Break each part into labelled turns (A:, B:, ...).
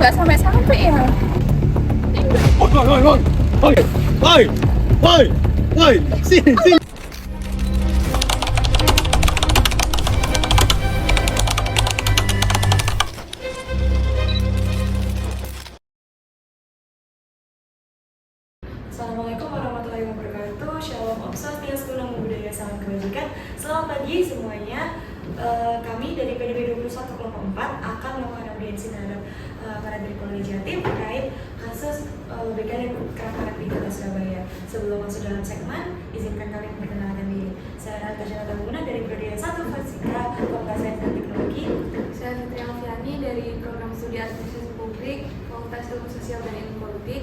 A: nggak sampai-sampai ya.
B: Woi, sini.
C: Assalamualaikum warahmatullahi wabarakatuh. Shalom Om Swastiastu, Namo Buddhaya, Salam Kebajikan. Selamat pagi semuanya. Kami dari PDB 21 kelompok 4 akan melakukan audiensi terhadap para dari Polda Jatim terkait kasus begal dan kekerasan di Kota Surabaya. Sebelum masuk dalam segmen, izinkan kami memperkenalkan diri. Saya Alka Tangguna dari Prodi 1 Fisika Fakultas Sains dan Teknologi.
D: Saya Fitri Alfiani dari Program Studi Administrasi Publik Fakultas Ilmu Sosial dan Ilmu Politik.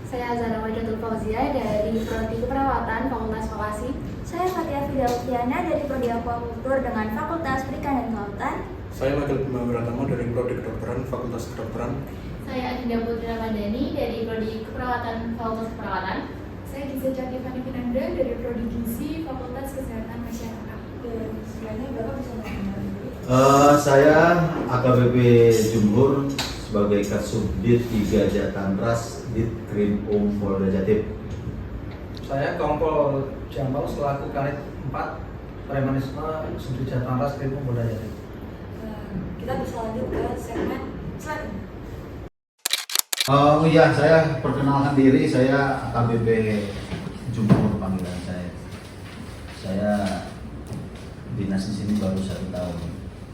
E: Saya Zara Wajatul Fauzia dari Prodi Keperawatan Fakultas Farmasi.
F: Saya Fatia Fidausiana dari Prodi Aquakultur dengan Fakultas Perikanan dan Kelautan.
G: Saya Michael Bima Wiratama dari Prodi Kedokteran Fakultas Kedokteran.
E: Saya Adinda Putri Ramadhani dari Prodi Keperawatan Fakultas Keperawatan.
D: Saya Giza Cativani Pinanda dari Prodi Gizi Fakultas Kesehatan Masyarakat.
C: Sebenarnya Bapak bisa mengenal diri?
B: Saya AKBP Jumhur sebagai Kasubdit 3 Jatanras Ditkrim Polda Jatim.
H: Saya Kompol Jamal selaku Kanit 4 Premanisme Sudin Jatanras Krim Polda Jatim.
C: Kita bisa lanjut ke segmen selanjutnya.
B: Oh iya, saya perkenalkan diri, saya AKBP Jumhur panggilan saya. Saya dinas di sini baru 1 tahun.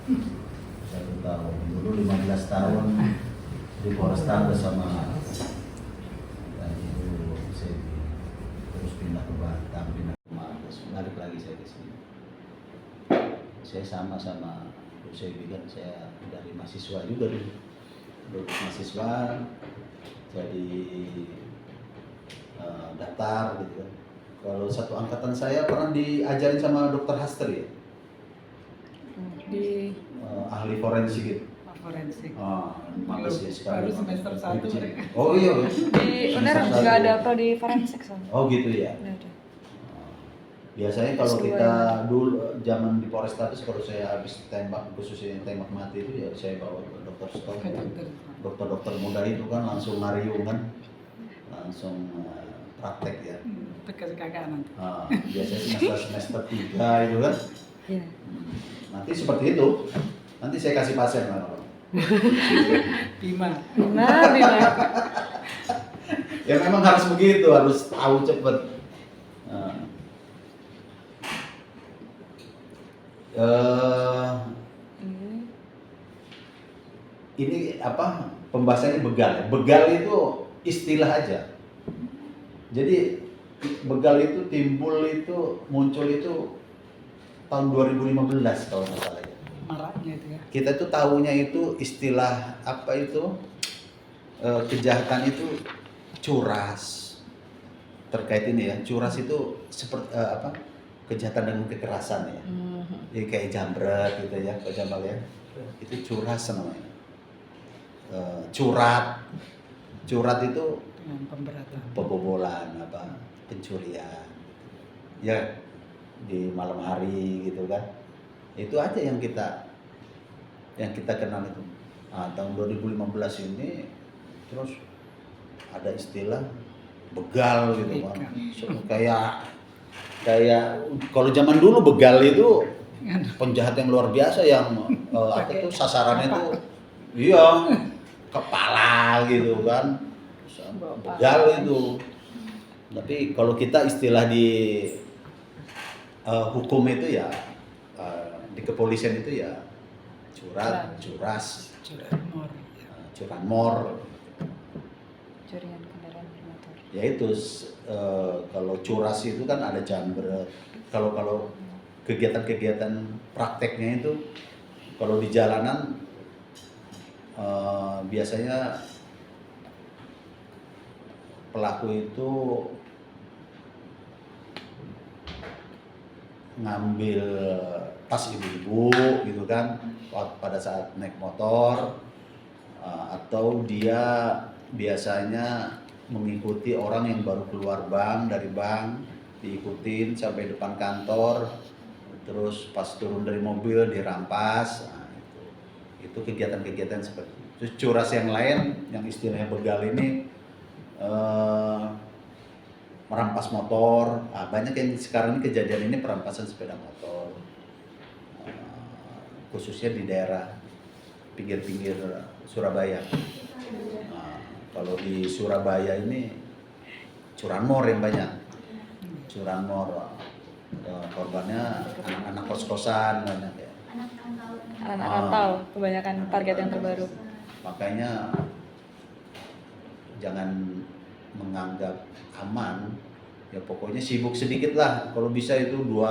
B: 1 tahun, dulu 15 tahun di Polresta bersama Ibu Sebi, terus pindah ke Batam, pindah ke Maros, balik lagi saya ke sini. Saya sama Bu Sebi kan, saya dari mahasiswa juga dulu mahasiswa, jadi daftar gitu kan. Kalau satu angkatan saya pernah diajarin sama Dokter Haster ya,
A: Di
B: ahli forensik gitu.
A: forensik.
B: Makasih sekali.
A: Baru semester 1 mereka.
B: Oh iya.
A: Di UNER
B: Semester
A: nggak
B: satu.
A: ada prodi forensik soalnya.
B: Oh gitu ya.
A: Nggak ada.
B: Biasanya kalau
A: S2
B: kita
A: ya.
B: dulu zaman di Polrestabes, kalau saya habis tembak, khususnya yang tembak mati itu ya saya bawa ke dokter stop. Dokter muda itu kan langsung mariung kan, langsung praktek ya.
A: Kakak nanti.
B: Biasanya semester 3 itu kan.
A: Iya.
B: Nanti seperti itu. Nanti saya kasih pasien kan.
A: Bima.
B: Ya memang harus begitu, harus tahu cepet. Ini apa pembahasannya begal? Begal itu istilah aja. Jadi begal itu muncul itu tahun 2015 kalau nggak salah ya.
A: Maraknya itu ya.
B: Kita tuh tahunya itu istilah apa itu kejahatan itu curas. Terkait ini ya, curas itu seperti kejahatan dengan kekerasan ya. Jadi kayak jambret gitu ya, Pak Jamal ya. Itu curas namanya. Curat itu
A: Dengan pemberatan.
B: pembobolan pencurian ya di malam hari gitu kan. Itu aja yang kita kenal itu. Tahun 2015 ini terus ada istilah begal gitu kan. Kayak kalau zaman dulu begal itu penjahat yang luar biasa yang sasarannya itu iya kepala gitu kan. Begal itu. Tapi kalau kita istilah di hukum itu ya di kepolisian itu ya curas, curanmor.
A: Curian kendaraan bermotor.
B: Ya itu kalau curas itu kan ada jambret. Kalau kegiatan-kegiatan prakteknya itu kalau di jalanan biasanya pelaku itu ngambil tas ibu-ibu gitu kan pada saat naik motor, atau dia biasanya mengikuti orang yang baru keluar dari bank, diikutin sampai depan kantor, terus pas turun dari mobil dirampas. Itu kegiatan-kegiatan seperti itu. Terus curas yang lain, yang istilahnya begal ini merampas motor. Nah, banyak yang sekarang ini kejadian ini perampasan sepeda motor, khususnya di daerah pinggir-pinggir Surabaya. Nah, kalau di Surabaya ini curanmor yang banyak, curanmor. Korbannya anak-anak kos-kosan banyak ya.
C: Anak rantau kebanyakan target yang terbaru.
B: Makanya jangan menganggap aman, ya pokoknya sibuk sedikit lah. Kalau bisa itu 2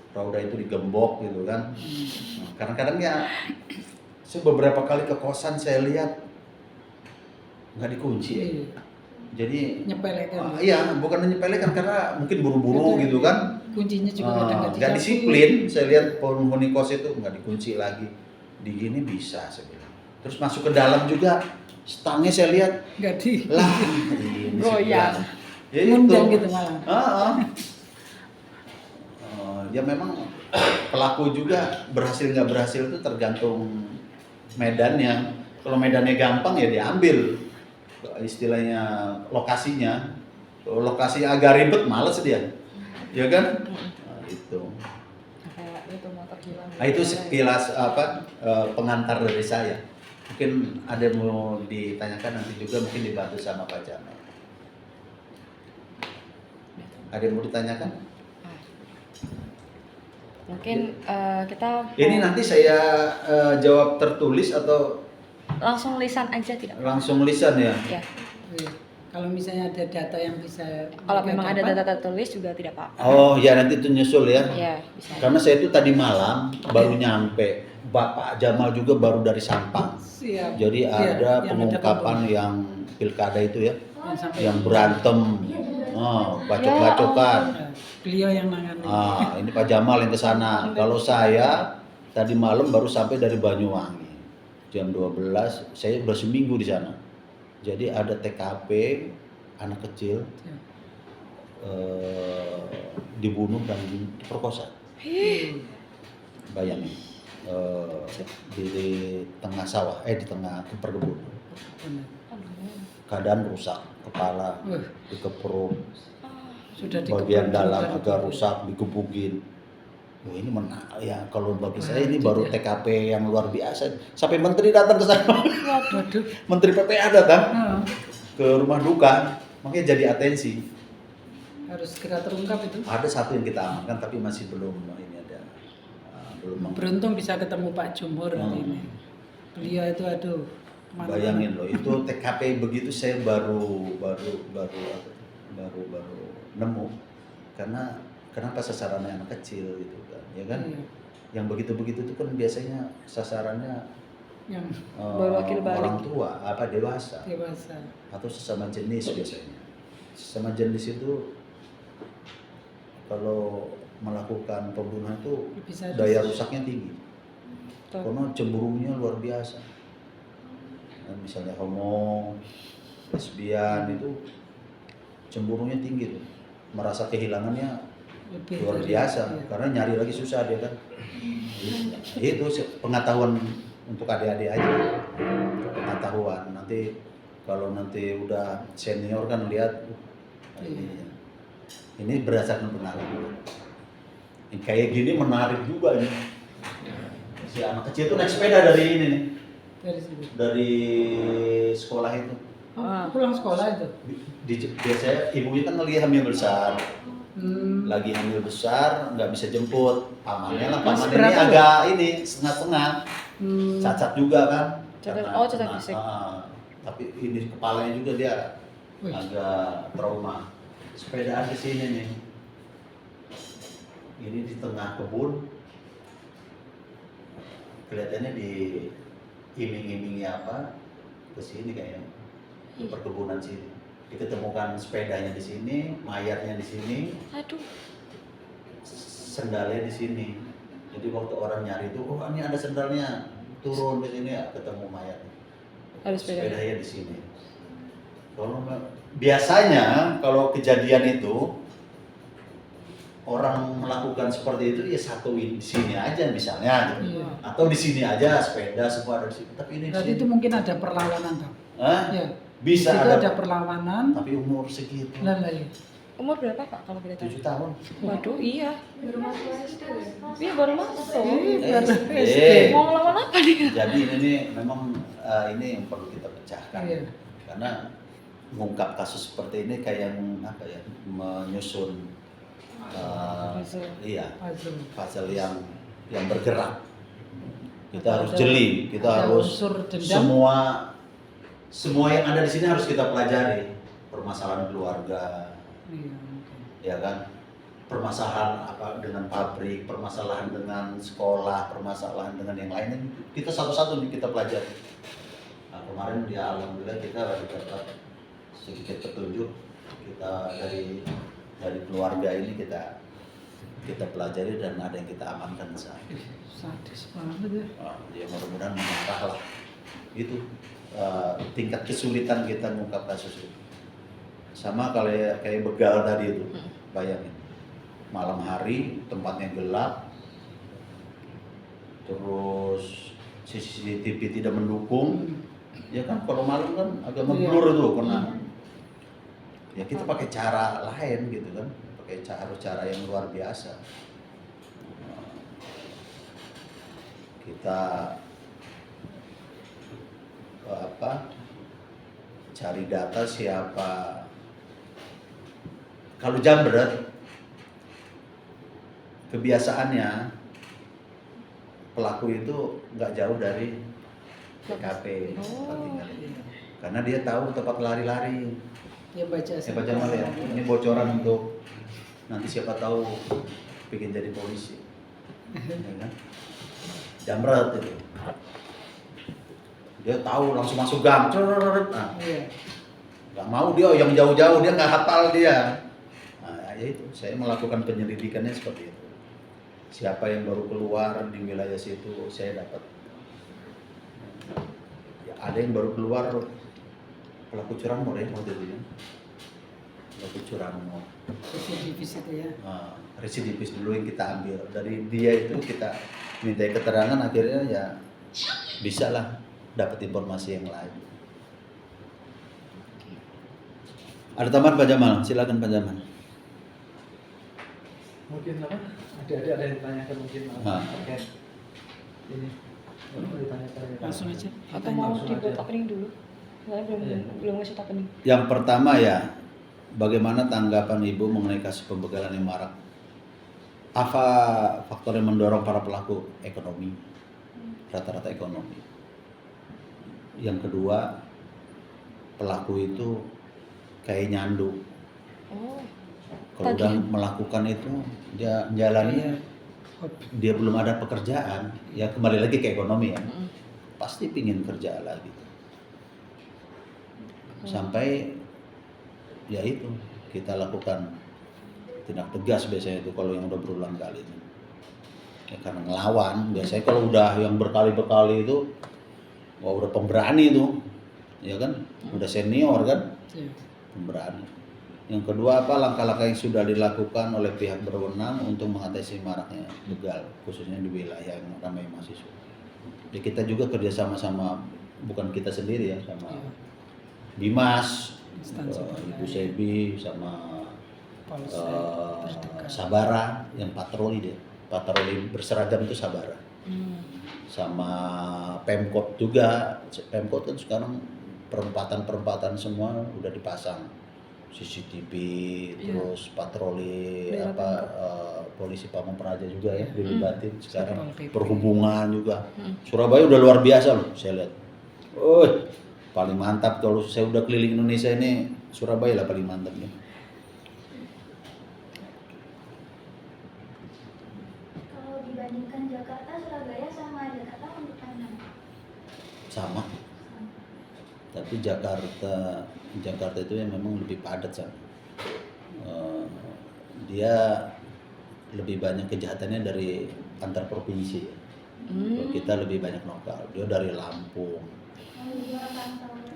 B: roda itu digembok gitu kan. Nah, kadang-kadang ya beberapa kali ke kosan saya lihat nggak dikunci ya. Jadi
A: Nyepelekan.
B: iya, bukan menyepelekan karena mungkin buru-buru
A: Betul.
B: gitu kan.
A: Kuncinya juga kadang
B: Nggak disiplin. Saya lihat penghuni kos itu nggak dikunci lagi. Di gini bisa saya bilang. Terus masuk ke dalam juga stangnya saya lihat
A: nggak di
B: lah ini
C: Goyang.
B: ya
A: ngundang
B: itu
A: gitu malah.
B: Ya memang pelaku juga berhasil nggak berhasil itu tergantung medannya. Kalau medannya gampang ya diambil, istilahnya lokasinya. Kalau lokasi agak ribet males dia, ya kan? Nah, itu.
C: Kayak itu motor hilang.
B: Nah itu sekilas pengantar dari saya. Mungkin ada yang mau ditanyakan nanti juga mungkin dibantu sama Pak Jamal. Ada yang mau ditanyakan?
C: Mungkin kita
B: Ini nanti saya jawab tertulis atau
C: langsung lisan aja tidak?
B: langsung lisan ya?
C: Ya.
A: Iya. Kalau misalnya ada data yang bisa
C: Kalau
A: mereka
C: memang ada
A: dapat,
C: data tertulis juga tidak apa-apa.
B: Oh ya nanti itu nyusul ya.
C: Ya, bisa.
B: Karena saya itu tadi malam baru nyampe. Bapak Jamal juga baru dari Sampang.
A: siap.
B: Jadi
A: Iya,
B: ada
A: yang ada
B: pengungkapan yang pilkada itu ya,
A: yang sampai
B: yang berantem, bacok-bacokan.
A: Nah, beliau yang nangani.
B: Ini Pak Jamal yang ke sana. Kalau saya tadi malam baru sampai dari Banyuwangi. Jam 12, saya udah seminggu di sana. Jadi ada TKP anak kecil dibunuh dan diperkosa. Bayangin. Di tengah sawah, di tengah perkebunan.
A: Benar.
B: Keadaan rusak, kepala dikepruk,
A: Sudah
B: bagian
A: dikeprok
B: dalam
A: juga.
B: agak rusak, digebukin. Wah ini ya kalau bagi saya ini
A: Jadi
B: baru
A: ya.
B: TKP yang luar biasa. Sampai menteri datang ke sana,
A: Waduh.
B: menteri PPA datang
A: Nah,
B: ke rumah duka, makanya jadi atensi.
A: harus segera terungkap itu.
B: Ada satu yang kita amankan tapi masih belum ini ada, belum.
A: Beruntung bisa ketemu Pak Jumhur hari ini. Beliau itu aduh. kemana-mana.
B: Bayangin loh, itu TKP begitu saya baru nemu. Karena kenapa sasarannya anak kecil gitu kan, ya kan?
A: Iya.
B: Yang begitu-begitu itu kan biasanya sasarannya
A: Yang
C: Berwakil balik.
B: orang tua, dewasa
A: dewasa.
B: atau sesama jenis biasanya. Sesama jenis itu kalau melakukan pembunuhan itu
A: Bisa
B: daya rusaknya tinggi.
C: Betul.
B: Karena cemburunya luar biasa. Dan misalnya homo, lesbian itu cemburunya tinggi tuh. Merasa kehilangannya
A: lebih
B: luar
A: dari-
B: biasa
A: iya.
B: karena nyari lagi susah dia kan. Itu pengetahuan untuk adik-adik aja. Pengetahuan nanti kalau nanti udah senior kan lihat ini berdasarkan pengalaman. Ini kayak gini menarik juga nih. Si anak kecil tuh naik sepeda dari ini nih,
A: Dari situ.
B: dari sekolah itu.
A: Pulang sekolah itu.
B: Biasanya ibunya kan lagi hamil besar,
A: Hmm.
B: lagi hamil besar nggak bisa jemput. Pamannya lah,
A: Masih
B: paman ini
A: berapa?
B: agak ini setengah-setengah,
A: Hmm.
B: cacat juga kan.
C: Cacat-
B: Karena
C: oh, cacat
B: kena-
C: fisik.
B: Tapi ini kepalanya juga dia
A: Wih.
B: agak trauma. Sepedaan di sini nih. Ini di tengah kebun. Kelihatannya di iming-imingi apa ke sini kayaknya, ke perkebunan sini. Diketemukan sepedanya di sini, mayatnya di sini,
C: Aduh.
B: sendalnya di sini. Jadi waktu orang nyari itu, oh ini ada sendalnya, turun ke sini ya ketemu mayatnya.
C: Ada sepeda.
B: Sepedanya di sini. Kalau biasanya kalau kejadian itu orang melakukan seperti itu ya satuin di sini aja misalnya gitu.
A: Iya.
B: Atau di sini aja sepeda semua ada di sini. Tapi ini di
A: Berarti
B: sini.
A: itu mungkin ada perlawanan, Bang.
B: Hah?
A: Ya.
B: Bisa
A: Itu
B: ada,
A: ada perlawanan.
B: tapi umur segitu.
A: Lah lah ya.
C: Umur berapa Kak kalau boleh tahu?
B: 7 tahun.
C: Waduh, iya.
D: Baru masuk SD ya?
C: Iya baru masuk. Mau ngelawan apa dia?
B: Jadi ini memang ini yang perlu kita pecahkan.
A: Iya.
B: Karena mengungkap kasus seperti ini kayak apa ya, menyusun iya, puzzle yang bergerak. Kita harus jeli, kita
A: Ada
B: harus
A: unsur dendam.
B: semua yang ada di sini harus kita pelajari. Permasalahan keluarga,
A: Iya, mungkin.
B: ya kan? Permasalahan apa dengan pabrik, permasalahan dengan sekolah, permasalahan dengan yang lainnya. Kita satu-satu nih kita pelajari. Nah, kemarin ya alhamdulillah kita dapat sedikit petunjuk. Kita dari keluarga ini kita pelajari dan ada yang kita amankan saat ini.
A: Sadis banget ya.
B: Ya mudah-mudahan menangkah lah. Itu tingkat kesulitan kita mengungkap kasus itu. Sama kayak begal tadi itu, bayangin. Malam hari tempatnya gelap, terus CCTV tidak mendukung, ya kan kalau malam kan agak ngeblur itu karena ya kita pakai cara lain gitu kan, pakai cara yang luar biasa. Kita cari data siapa. Kalau jambret kebiasaannya pelaku itu nggak jauh dari TKP tempat tinggalnya. Karena dia tahu tempat lari-lari.
A: Ya baca
B: Mal ya. Ini bocoran untuk nanti siapa tahu bikin jadi polisi. Ya kan? Jambret itu. Dia tahu langsung masuk gang. Nah,
A: Iya.
B: nggak mau dia yang jauh-jauh, dia nggak hafal dia. Nah, ya itu saya melakukan penyelidikannya seperti itu. Siapa yang baru keluar di wilayah situ saya dapat. Ya, ada yang baru keluar pelaku curanmor ya waktu itu ya. Pelaku curanmor.
A: Residivis itu ya.
B: Nah, residivis dulu yang kita ambil dari dia itu kita minta keterangan akhirnya ya bisa lah dapat informasi yang lain. Ada tambahan Pak Jamal? Silakan Pak Jamal.
H: Mungkin apa? Adik-adik ada yang ditanyakan mungkin terkait ini. Mau ditanyakan ya.
A: Langsung aja.
C: Atau mau dibuat opening dulu? Saya belum ngasih opening.
B: Yang pertama ya, bagaimana tanggapan Ibu mengenai kasus pembegalan yang marak? Apa faktor yang mendorong para pelaku ekonomi? Rata-rata ekonomi. Yang kedua, pelaku itu kayak nyandu.
C: Oh.
B: Kalau udah melakukan itu, dia menjalani, dia belum ada pekerjaan, ya kembali lagi ke ekonomi ya. Pasti pingin kerja lagi. Sampai ya itu kita lakukan tindak tegas biasanya itu kalau yang udah berulang kali. Ya karena ngelawan, biasanya kalau udah yang berkali-berkali itu wah udah pemberani itu, ya kan, udah senior kan, pemberani. Yang kedua apa langkah-langkah yang sudah dilakukan oleh pihak berwenang untuk mengatasi maraknya begal, khususnya di wilayah yang ramai mahasiswa. Ya kita juga kerjasama sama, bukan kita sendiri ya, sama Bimas, Ibu Sebi, sama Sabara yang patroli dia, patroli berseragam itu Sabara. Sama Pemkot juga. Pemkot kan sekarang perempatan semua udah dipasang CCTV, terus patroli polisi Pamong Praja juga ya dilibatin sekarang, perhubungan juga. Surabaya udah luar biasa loh saya lihat. Paling mantap kalau saya udah keliling Indonesia ini, Surabaya lah paling mantap nih.
F: Kalau dibandingkan Jakarta, Surabaya sama Jakarta untuk mana?
B: Sama. Tapi Jakarta itu yang memang lebih padat kan. Dia lebih banyak kejahatannya dari antar provinsi. Kita lebih banyak lokal. Dia dari Lampung,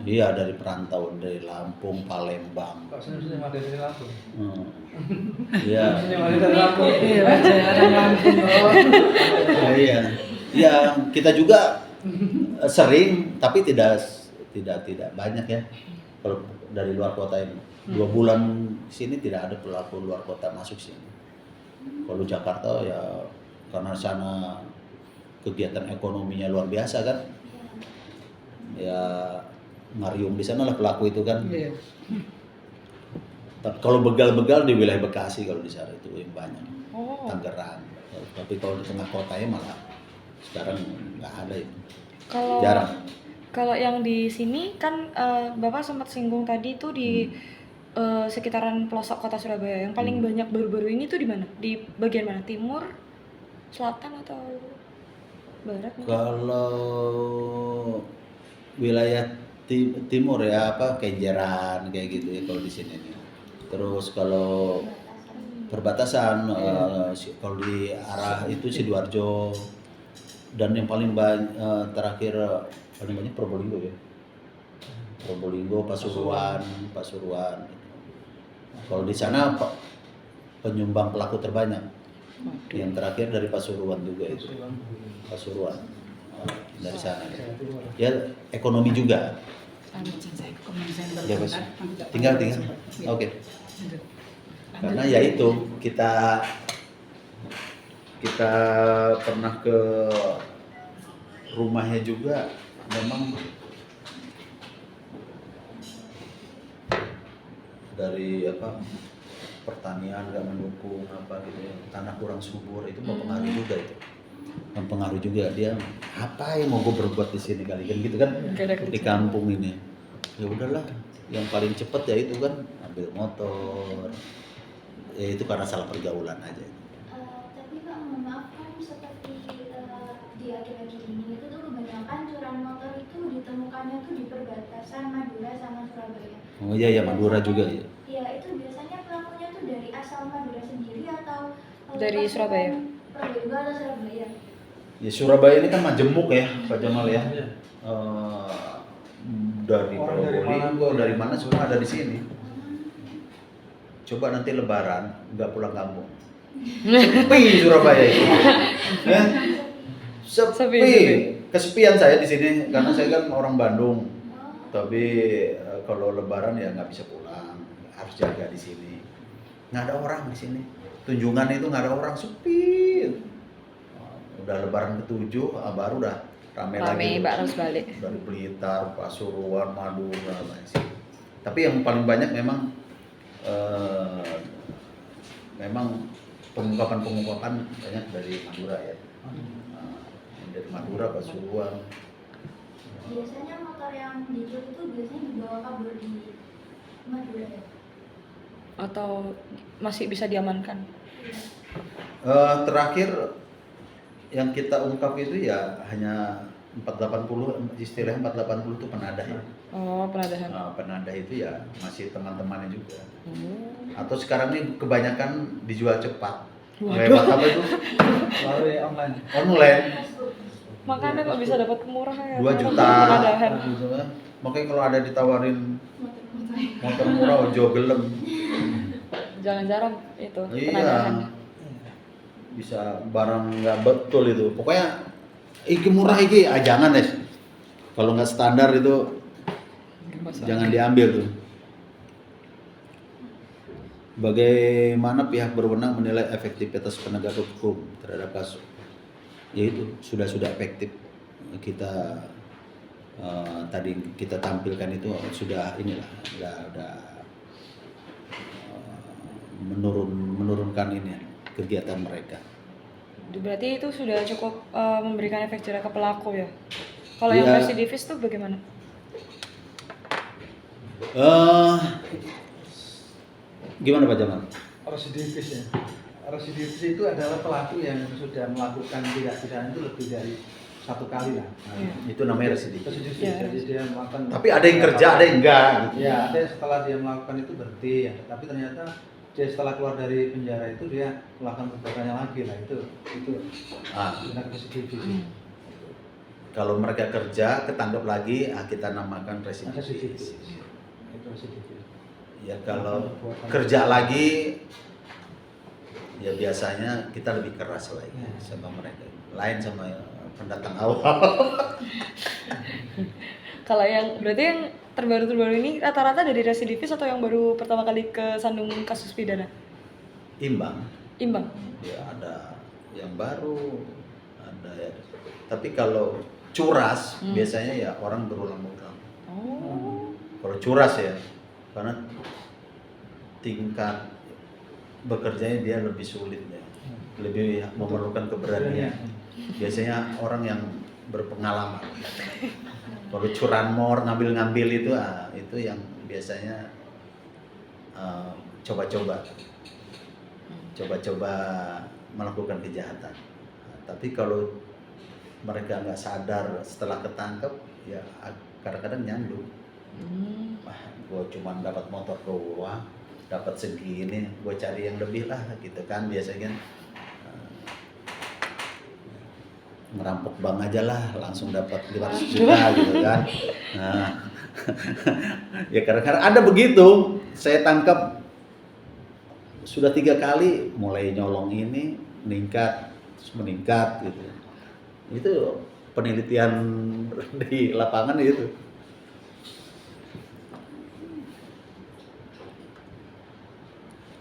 B: Iya, dari perantau, dari Lampung, Palembang.
H: Kok senyum-senyum ada dari Lampung?
B: Iya.
H: Senyum ada dari Lampung.
A: Iya, baca orang Lampung.
B: Iya. Ya, kita juga sering tapi tidak banyak ya. Kalau dari luar kota ini 2 bulan sini tidak ada pelaku luar kota masuk sini. Kalau Jakarta ya karena sana kegiatan ekonominya luar biasa kan. Ya ngariung di sana lah pelaku itu kan.
A: Iya.
B: Kalau begal-begal di wilayah Bekasi kalau di sana itu yang banyak.
C: Oh.
B: Tangerang. Tapi kalau di tengah kotanya malah sekarang nggak ada itu.
C: Kalau
B: Jarang.
C: Kalau yang di sini kan Bapak sempat singgung tadi itu di sekitaran pelosok kota Surabaya. Yang paling banyak baru-baru ini tuh di mana? Di bagian mana? Timur, selatan atau barat?
B: Kalau wilayah timur ya apa Kenjeran kayak gitu ya kalau di sini nih. Terus kalau perbatasan kalau di arah itu Sidoarjo dan yang paling banyak terakhir paling banyak Probolinggo ya. Probolinggo, Pasuruan. Kalau di sana penyumbang pelaku terbanyak. Yang terakhir dari Pasuruan juga itu. Pasuruan. Dari sana. Ya ekonomi juga. Ya, Bos. Tinggal. Oke. Karena ya itu kita pernah ke rumahnya juga memang dari pertanian nggak mendukung gitu ya, tanah kurang subur itu mempengaruhi juga itu. Mempengaruhi juga dia apa yang mau gue berbuat di sini kali kan gitu kan di kampung ini. Ya udahlah, yang paling cepat ya itu kan ambil motor. Ya itu karena salah pergaulan aja.
F: Tapi Pak, mohon maaf kan seperti di akhir-akhir ini itu tuh kebanyakan curian motor itu ditemukannya tuh di perbatasan Madura sama Surabaya.
B: Oh iya Madura juga ya.
F: Iya, itu biasanya pelakunya tuh dari asal Madura sendiri atau
C: Dari Surabaya?
F: Probolinggo atau Surabaya?
B: Ya Surabaya ini kan majemuk ya Pak Jamal ya. Dari Probolinggo, dari mana semua ada di sini. Coba nanti Lebaran nggak pulang kampung. Sepi Surabaya itu. Ya? Sepi. Kesepian saya di sini karena saya kan orang Bandung. Tapi kalau Lebaran ya nggak bisa pulang, harus jaga di sini. Nggak ada orang di sini. Tunjungan itu nggak ada orang, sepi. Udah Lebaran ke-7 baru udah rame lagi.
C: Mbak harus balik.
B: Dari Blitar, Pasuruan, Madura, sih. Tapi yang paling banyak memang pengungkapan banyak dari Madura ya. Dari Madura, Pasuruan.
F: Biasanya motor yang dicuri itu biasanya dibawa kabur di Madura ya?
C: Atau masih bisa diamankan?
B: Terakhir yang kita ungkap itu ya hanya 480, istilahnya 480 itu penadah ya.
C: Oh, penadahan.
B: Penadah itu ya masih teman-temannya juga. Atau sekarang ini kebanyakan dijual cepat. Lewat apa itu?
H: Melalui online.
B: Online.
C: Makanya kok bisa dapat kemurahan ya?
B: 2 juta.
C: Penadahan.
B: Gitu kan. Makanya kalau ada ditawarin motor murah ojo gelem.
C: Jangan jarang itu
B: Iya.
C: penadahan.
B: Bisa barang nggak betul itu. Pokoknya iki murah iki, jangan deh. Kalau nggak standar itu jangan diambil tuh. Bagaimana pihak berwenang menilai efektivitas penegak hukum terhadap kasus? Yaitu sudah efektif. Kita tadi kita tampilkan itu sudah udah menurunkan ini kegiatan mereka.
C: Berarti itu sudah cukup memberikan efek jerah ke pelaku ya? Kalau yang
B: Iya.
C: residivis tuh bagaimana?
B: Gimana Pak Jamal?
H: Residivis ya. Residivis itu adalah pelaku yang sudah melakukan tindak pidana itu lebih dari 1 kali lah.
B: Itu namanya residivis.
H: Residivis.
C: Ya.
H: Jadi dia melakukan.
B: Tapi ada yang kerja, ada yang enggak. Gitu.
H: Ya, ada yang setelah dia melakukan itu berhenti ya. Tapi ternyata dia setelah keluar dari penjara itu dia melakukan perbuatannya lagi lah itu tindak residivis.
B: Kalau mereka kerja ketangkep lagi, kita namakan
H: Residivis.
B: residivis.
H: Itu residivis.
B: Ya kalau kerja lagi, ya biasanya kita lebih keras lagi sama mereka. Lain sama pendatang awal.
C: Kalau yang berarti yang terbaru ini rata-rata dari residivis atau yang baru pertama kali kesandung kasus pidana?
B: Imbang.
C: Imbang.
B: Ya ada yang baru, ada ya. Tapi kalau curas biasanya ya orang berulang-ulang.
C: Oh.
B: Kalau curas ya, karena tingkat bekerjanya dia lebih sulit ya, lebih memerlukan keberanian. Biasanya orang yang berpengalaman. Kalau curanmor ngambil-ngambil itu yang biasanya coba-coba melakukan kejahatan. Tapi kalau mereka nggak sadar setelah ketangkep, ya kadang-kadang nyandung. Wah, gue cuma dapat motor doang, dapat segini, gue cari yang lebih lah, gitu kan biasanya. Merampok bank aja lah, langsung dapat 500 juta gitu kan. Nah, ya kadang-kadang ada begitu. Saya tangkap sudah 3 kali, mulai nyolong ini meningkat, terus meningkat gitu. Itu penelitian di lapangan itu.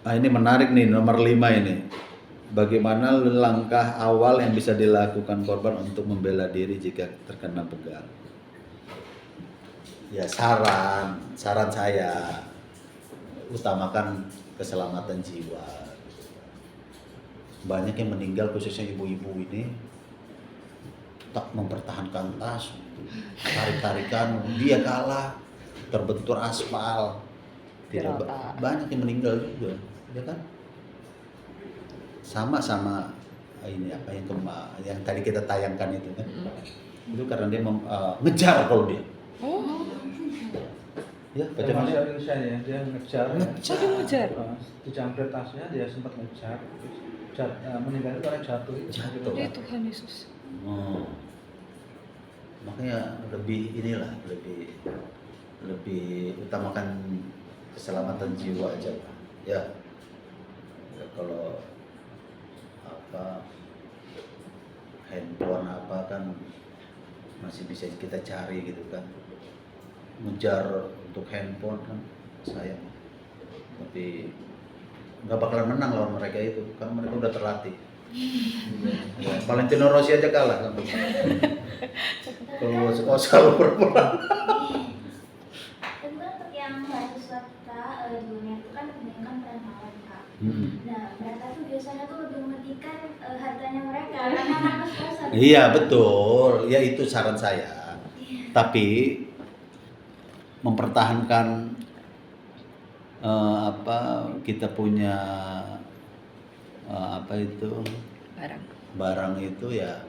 B: Nah ini menarik nih, nomor 5 ini. Bagaimana langkah awal yang bisa dilakukan korban untuk membela diri jika terkena begal? Ya saran saya, utamakan keselamatan jiwa. Banyak yang meninggal khususnya ibu-ibu ini tak mempertahankan tas, tarik-tarikan, dia kalah, terbentur aspal. Banyak yang meninggal juga, ya kan? Sama ini apa yang tadi kita tayangkan itu kan, itu karena dia ngejar kalau dia. Ya,
H: Termasuk Indonesia ya, dia ngejar.
C: Ngejar.
H: Dijamret tasnya, dia sempat ngejar. Meninggal itu karena jatuh.
C: Ya Tuhan Yesus.
B: Makanya lebih utamakan keselamatan jiwa aja, ya. Kalau handphone apa kan masih bisa kita cari gitu kan, ngejar untuk handphone kan sayang, tapi nggak bakalan menang lawan mereka itu karena mereka udah terlatih. Ya, Valentino Rossi aja kalah kan. Kalau selalu berperang.
F: Tentu untuk yang mahasiswa kita di dunia itu kan kebanyakan perantauan Kak. Nah mereka tuh biasanya tuh lebih mementingkan hartanya mereka karena anak kos-kosan.
B: Iya betul, ya itu saran saya. Tapi mempertahankan kita punya barang itu ya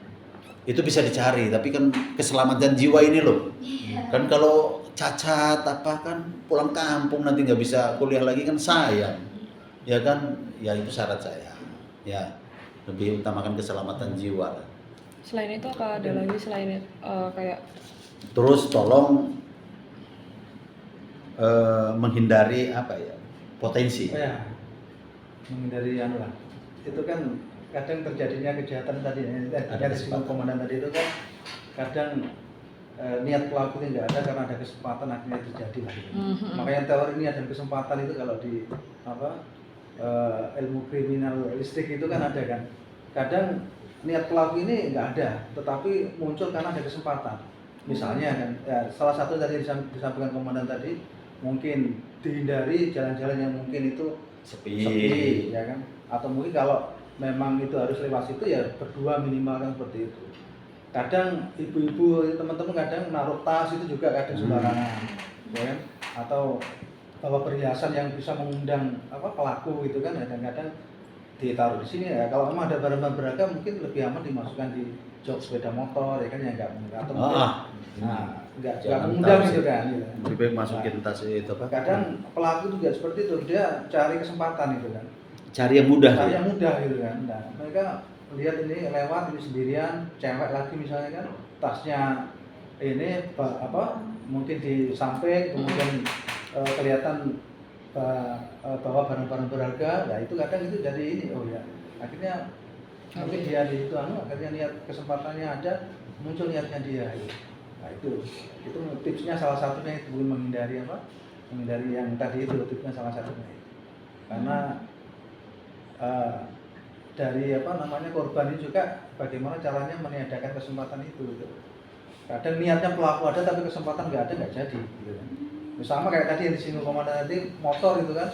B: itu bisa dicari, tapi kan keselamatan jiwa ini loh. Kan kalau cacat apa kan pulang kampung nanti nggak bisa kuliah lagi kan sayang, ya kan? Ya itu syarat saya, ya lebih utamakan keselamatan jiwa.
C: Selain itu apa ada lagi selain kayak?
B: Terus tolong menghindari potensi.
H: Ya, menghindari lah. Itu kan kadang terjadinya kejahatan tadi yang disinggung komandan tadi itu kan kadang niat pelaku itu nggak ada karena ada kesempatan akhirnya terjadi lah. Makanya teori niat dan kesempatan itu kalau di ilmu kriminalistik itu kan ada kan. Kadang niat pelaku ini nggak ada, tetapi muncul karena ada kesempatan. Misalnya kan, ya, salah satu tadi disampaikan komandan tadi, mungkin dihindari jalan-jalan yang mungkin itu sepi, ya kan? Atau mungkin kalau memang itu harus lewat situ ya berdua minimal kan seperti itu. Kadang ibu-ibu teman-teman kadang naruh tas itu juga kadang sembarangan, ya kan? Atau bawa perhiasan yang bisa mengundang pelaku gitu kan, kadang-kadang ditaruh di sini ya. Kalau memang ada barang-barang berharga mungkin lebih aman dimasukkan di jok sepeda motor ya kan, ya nggak atau mungkin nggak mengundang gitu kan. Gitu.
B: Lebih baik masukin tas itu Pak.
H: Kadang pelaku juga seperti itu, dia cari kesempatan itu kan.
B: cari yang mudah.
H: cari
B: Ya?
H: yang mudah gitu kan. Nah, mereka lihat ini lewat ini sendirian, cewek lagi misalnya kan, tasnya ini mungkin di samping, kemudian kelihatan bawa barang-barang berharga. Nah itu kadang itu jadi ini, oh ya akhirnya mungkin dia di itu akhirnya niat kesempatannya ada, muncul niatnya dia gitu. Nah itu tipsnya salah satunya itu menghindari menghindari yang tadi itu, tipsnya salah satunya itu. Karena dari korban ini juga bagaimana caranya meniadakan kesempatan itu gitu. Kadang niatnya pelaku ada tapi kesempatan nggak ada, nggak jadi gitu kan. Sama kayak tadi yang disinggung komandan tadi, motor itu kan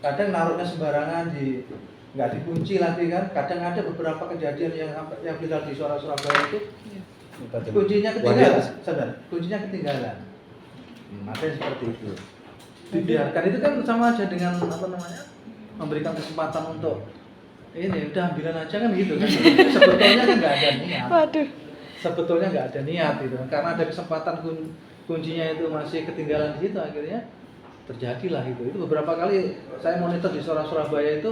H: kadang naruhnya sembarangan, nggak dikunci lagi kan. Kadang ada beberapa kejadian yang viral di Surabaya itu kuncinya ketinggalan, sadar, kuncinya ketinggalan. Ada yang seperti itu. Dibiarkan itu kan sama aja dengan memberikan kesempatan untuk ini udah ambilan aja kan gitu kan. Sebetulnya kan nggak ada niat. Sebetulnya nggak ada niat gitu karena ada kesempatan kuncinya itu masih ketinggalan di situ, akhirnya terjadilah itu beberapa kali saya monitor di Surabaya itu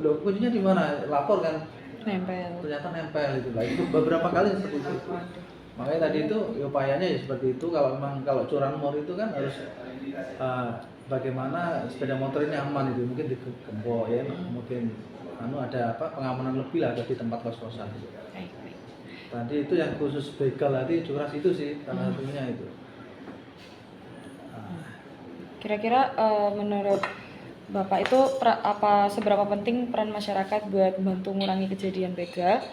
H: loh, kuncinya di mana, lapor kan ternyata nempel itu lah, itu beberapa kali seperti itu. Makanya tadi itu upayanya ya seperti itu. Kalau curanmor itu kan harus bagaimana sepeda motor ini aman itu, mungkin digembok ya, mungkin ada pengamanan lebih lah di tempat kos-kosan. Tadi itu yang khusus begal tadi curas itu sih salah satunya itu.
C: Kira-kira menurut Bapak itu seberapa penting peran masyarakat buat membantu mengurangi kejadian begal?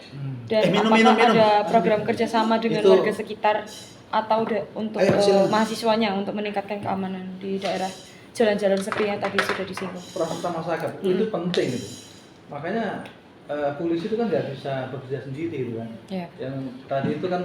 C: Dan apakah ada program kerjasama dengan warga sekitar atau untuk mahasiswanya untuk meningkatkan keamanan di daerah jalan-jalan sepi yang tadi sudah disinggung?
H: Peran serta masyarakat itu penting gitu. Makanya polisi itu kan nggak bisa bekerja sendiri gitu kan. Yeah. Yang tadi itu kan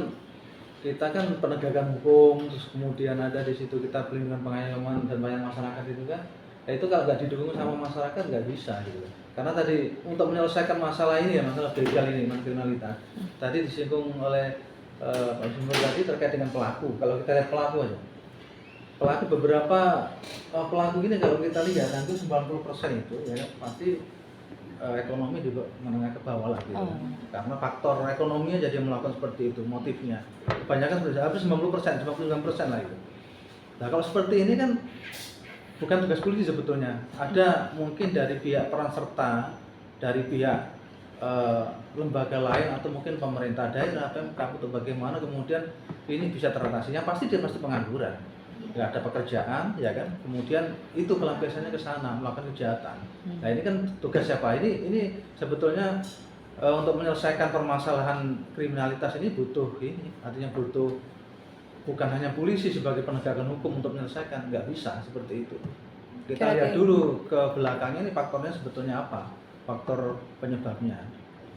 H: kita kan penegakan hukum, terus kemudian ada di situ kita pelindungan pengayoman dan pelayanan masyarakat itu kan. Ya itu kalau nggak didukung sama masyarakat nggak bisa gitu. Karena tadi untuk menyelesaikan masalah ini ya, masalah begal ini, masalah kriminalitas. Tadi disinggung oleh Pak Jumur tadi terkait dengan pelaku. Kalau kita lihat pelaku aja, pelaku beberapa pelaku ini kalau kita lihat nanti 90% itu ya pasti ekonomi juga menengah ke bawah lah gitu. Karena faktor ekonominya jadi melakukan seperti itu, motifnya. Kebanyakan sudah habis 90%, 99% lah itu. Nah kalau seperti ini kan bukan tugas polisi sebetulnya. Ada mungkin dari pihak peran serta, dari pihak lembaga lain atau mungkin pemerintah daerah, atau bagaimana kemudian ini bisa teratasinya. Pasti dia pasti pengangguran, nggak ada pekerjaan, ya kan. Kemudian itu pelampiasannya ke sana melakukan kejahatan. Nah ini kan tugas siapa? Ini sebetulnya untuk menyelesaikan permasalahan kriminalitas ini butuh artinya butuh bukan hanya polisi sebagai penegakan hukum untuk menyelesaikan, nggak bisa seperti itu. Kita lihat dulu ke belakangnya ini faktornya sebetulnya apa, faktor penyebabnya.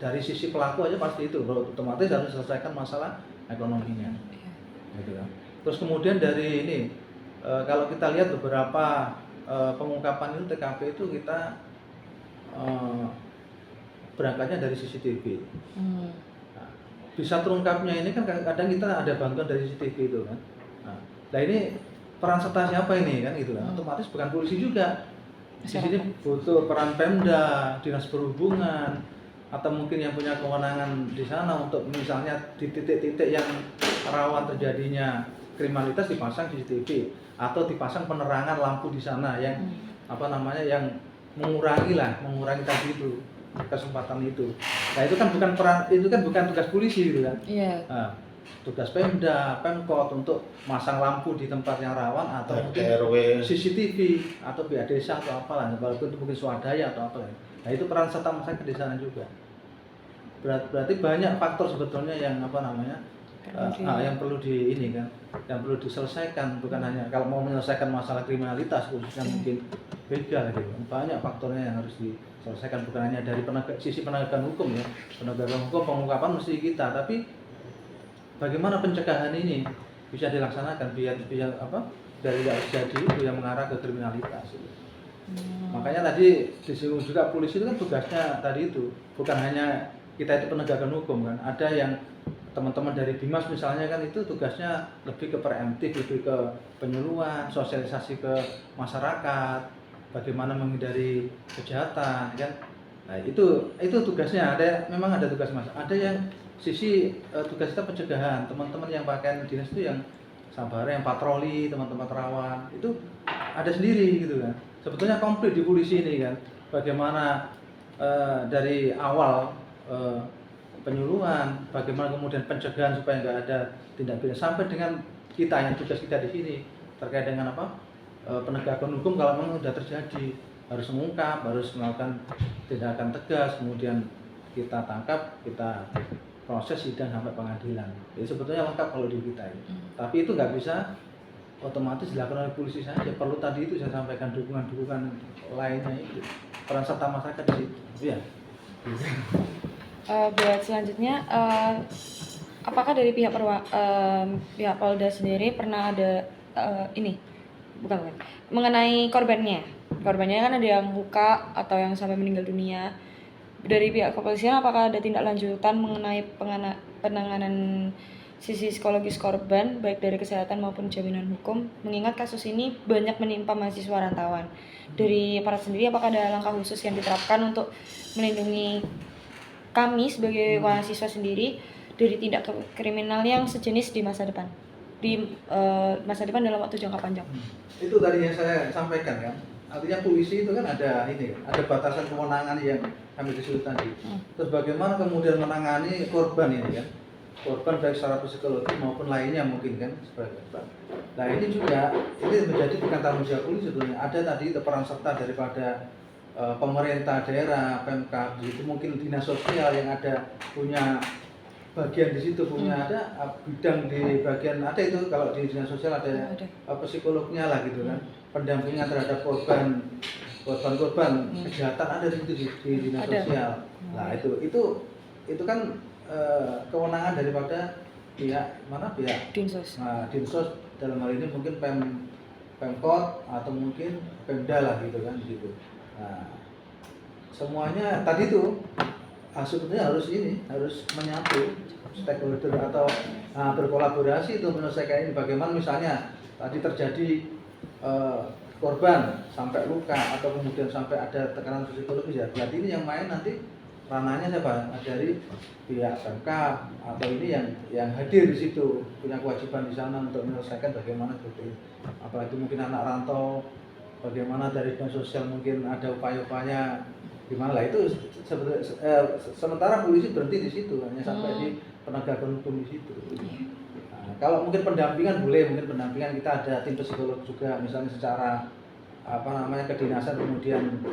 H: Dari sisi pelaku aja pasti itu, otomatis harus selesaikan masalah ekonominya. Gitu kan. Terus kemudian dari ini, kalau kita lihat beberapa pengungkapan itu TKP itu kita berangkatnya dari CCTV. Bisa terungkapnya ini kan kadang kita ada bantuan dari CCTV itu kan. Nah ini peran serta siapa ini kan gitu kan. Otomatis bukan polisi juga. Di sini butuh peran Pemda, Dinas Perhubungan, atau mungkin yang punya kewenangan di sana untuk misalnya di titik-titik yang rawan terjadinya kriminalitas dipasang CCTV atau dipasang penerangan lampu di sana yang yang mengurangi tadi itu kesempatan itu. Nah itu kan bukan tugas polisi gitu kan.
C: Iya.
H: Nah, tugas Pemda, Pemkot untuk masang lampu di tempat yang rawan atau mungkin CCTV atau pihak desa atau apalah, walaupun itu mungkin swadaya atau apa. Nah itu peran serta masyarakat di sana juga. Berarti banyak faktor sebetulnya yang yang perlu yang perlu diselesaikan, bukan hanya kalau mau menyelesaikan masalah kriminalitas khususnya mungkin begal gitu. Banyak faktornya yang harus diselesaikan, bukan hanya dari sisi penegakan hukum ya. Penegakan hukum pengungkapan mesti kita, tapi bagaimana pencegahan ini bisa dilaksanakan biar dari jadi itu yang mengarah ke kriminalitas. Makanya tadi disinggung juga polisi itu kan tugasnya tadi itu bukan hanya kita itu penegakan hukum kan, ada yang teman-teman dari Bimas misalnya kan itu tugasnya lebih ke preemptif, lebih ke penyuluhan, sosialisasi ke masyarakat, bagaimana menghindari kejahatan kan. Nah itu tugasnya, memang ada tugas mas. Ada yang sisi tugas kita pencegahan, teman-teman yang pakaian dinas itu yang sabara, yang patroli, teman-teman terawan itu ada sendiri gitu kan. Sebetulnya komplit di polisi ini kan, bagaimana dari awal penyuluhan, bagaimana kemudian pencegahan supaya nggak ada tindak pidana, sampai dengan kita yang tugas kita di sini terkait dengan apa penegakan hukum kalau memang sudah terjadi, harus mengungkap, harus melakukan tindakan tegas, kemudian kita tangkap, kita proses sidang sampai pengadilan. Jadi sebetulnya lengkap kalau di kita ini. Tapi itu nggak bisa otomatis dilakukan oleh polisi saja. Perlu tadi itu saya sampaikan dukungan-dukungan lainnya itu, peran serta masyarakat di situ. Ya.
C: Buat selanjutnya, apakah dari pihak pihak Polda sendiri pernah ada bukan mengenai korbannya kan ada yang luka atau yang sampai meninggal dunia. Dari pihak kepolisian apakah ada tindak lanjutan mengenai penanganan sisi psikologis korban baik dari kesehatan maupun jaminan hukum, mengingat kasus ini banyak menimpa mahasiswa rantauan. Dari aparat sendiri apakah ada langkah khusus yang diterapkan untuk melindungi kami sebagai mahasiswa sendiri dari tindak kriminal yang sejenis di masa depan dalam waktu jangka panjang?
H: Itu tadi yang saya sampaikan kan, artinya polisi itu kan ada batasan kewenangan yang kami disebut tadi. Terus bagaimana kemudian menangani korban ini kan, korban baik secara psikologi maupun lainnya mungkin kan sebagai korban. Nah ini juga menjadi bukan tanggung jawab polisi sebetulnya. Ada tadi peran serta daripada pemerintah daerah, Pemkab, itu mungkin dinas sosial yang ada punya bagian di situ, punya ada bidang di bagian, ada itu kalau di dinas sosial ada psikolognya lah gitu kan, pendampingan terhadap korban kejahatan ada di situ di dinas sosial. Nah itu kan kewenangan daripada pihak Dinsos. Nah, Dinsos dalam hal ini mungkin Pemkot atau mungkin Pemda lah gitu kan di situ. Nah, semuanya tadi itu sebetulnya harus menyatu stakeholder atau berkolaborasi untuk menyelesaikan ini. Bagaimana misalnya tadi terjadi korban sampai luka atau kemudian sampai ada tekanan psikologis, ya berarti ini yang main nanti ranahnya siapa? Dari pihak Pemkab atau ini yang hadir di situ, punya kewajiban di sana untuk menyelesaikan bagaimana seperti apalagi mungkin anak rantau, bagaimana dari dinas sosial mungkin ada upaya-upaya gimana lah itu sebetulnya sementara polisi berhenti di situ hanya sampai di penegakan hukum di situ. Nah, kalau mungkin pendampingan boleh, mungkin pendampingan kita ada tim psikolog juga misalnya secara kedinasan kemudian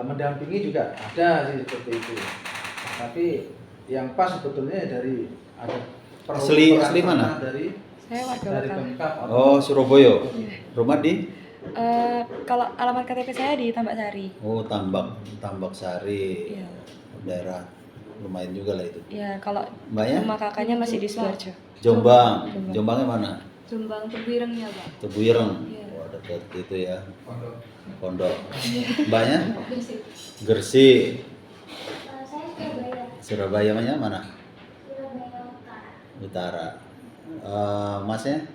H: mendampingi juga ada sih seperti itu. Tapi yang pas sebetulnya dari ada
B: asli mana?
C: Saya warga
H: Pemkab.
B: Oh, Surabaya. Rumah di?
C: Kalau alamat KTP saya di Tambak Sari.
B: Oh, Tambak Sari.
C: Iya.
B: Daerah lumayan juga lah itu.
C: Ya, kalau
B: Mbaknya?
C: rumah kakaknya masih di Sidoarjo.
B: Jombang. Jombangnya mana?
E: Jombang Tebuireng ya Pak.
B: Tebuireng.
E: Iya.
B: Oh, dekat itu ya. Pondok. Mbaknya? Gresik.
F: Saya
B: Surabaya mana?
F: Surabaya
B: Utara. Masnya?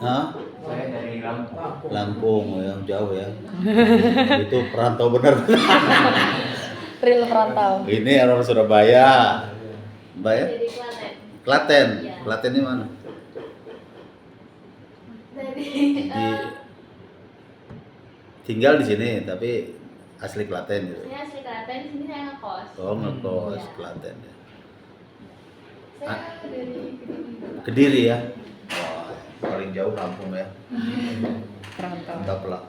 B: Hah?
I: Saya dari Lampung.
B: Lampung ya, jauh ya. Itu perantau benar.
C: Real perantau.
B: Ini orang Surabaya. Mbak ya?
F: dari Klaten.
B: Klaten.
F: Iya.
B: Klaten ini mana?
F: Dari
B: Tinggal di sini tapi asli Klaten gitu.
F: saya asli Klaten, di sini saya ngekos.
B: Oh, ngekos
F: Iya.
B: Klaten ya.
F: Saya dari
B: Kediri ya. Wah, paling jauh Lampung ya.
C: Perantau.
B: Mantap lah.